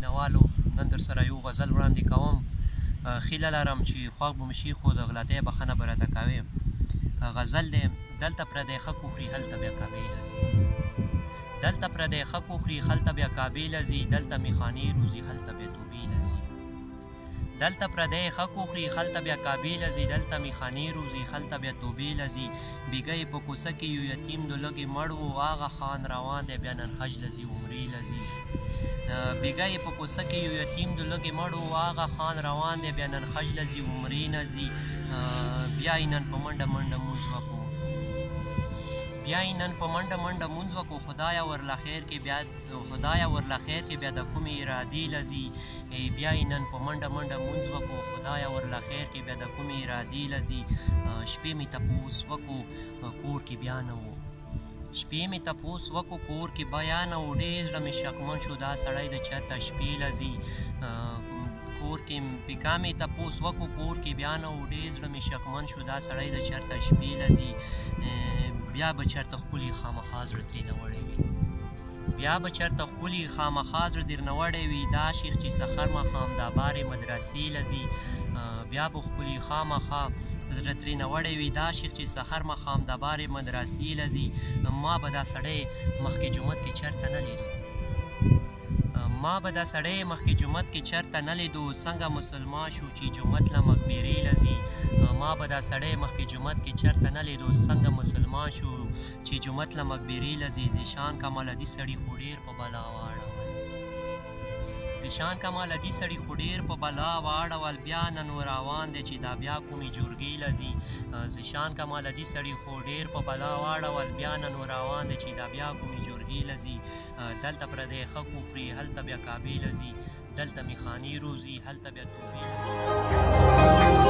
مینوالو نن در سره یو غزل وړاندې کوم. خیله لرم چې خوښ به مې شي خو د غلطۍ بښنه به راته کوې. غزل دی: دلته پردی ښه کوخري هلته بیا کعبې له ځي، دلته پردی ښه کوخري هلته بیا کعبې له ځي، دلته میخانې روزي هلته بیا توبې له ځي. دلته پردی ښه کوخري هلته بیا کعبې له ځي، دلته میخانې روزي هلته بیا توبې له ځي. بیګه یې په کوڅه کې یو یتیم د لږې مړ و، هغه خان روان دی بیا نن حج له ځي عمرې له ځي. بیګه یې په کوڅه کې یو یتیم د لږې مړ و، هغه خان روان دی بیا نن حج له ځي عمرې نه ځي. بیا یې نن په منډه منډه مونځ وکړو، بیا یې نن په منډه منډه مونځ وکړو، خدایه ورله خیر کې بیا خدایه ورله خیر کې بیا د کومې ارادې له ځي. بیا یې نن په منډه منډه مونځ وکړو، خدایه ورله خیر کې بیا د کومې ارادې له ځي. شپې مې تپوس وکړو کور کې بیا نه و، شپې مې تپوس وکړو کور کې بیا نه و، ډېر زړه مې شکمن شو دا سړی د چېرته شپې له ځي. کور کې بیګا مې تپوس وکړو کور کې بیا نه و، ډېر زړه مې شکمن شو دا سړی د چېرته شپې له ځي. بیا به چېرته ښکلي خامخا زړه ترېنه وړی وي، بیا به چېرته ښکلي خامخا زړه درنه وړی وي، دا شیخ چې سحر ماښام دا بارې مدرسې له ځي. بیا به ښکلي خامخا زړه ترېنه وړی وي، دا شیخ چې سحر ماښام دا بارې مدرسې له ځي. ما به دا سړی مخکې جومات کې چېرته نه لیدو، ما به دا سړی مخکې جومات کې چېرته نه لیدو، څنګه مسلمان شو چې جومات له مقبرې له ځي. ما به دا سړی مخکې جومات کې چېرته نه لیدو، څنګه مسلمان شو چې جومات له مقبرې له ځي. زیشان کمالدي سړي خو ډېر په بلا واړول، زیشان کمالدي سړي خو ډېر په بلا واړول، بیا نن روان دی چې دا بیا کومې جرګې له ځي. زیشان کمالدي سړي خو ډېر په بلا واړول، بیا نن روان دی چې دا بیا کومې جرګې له ځي. دلته پردی ښه کوخري هلته بیا کعبې له ځي، دلته میخانې روزي هلته بیا توبې له ځي.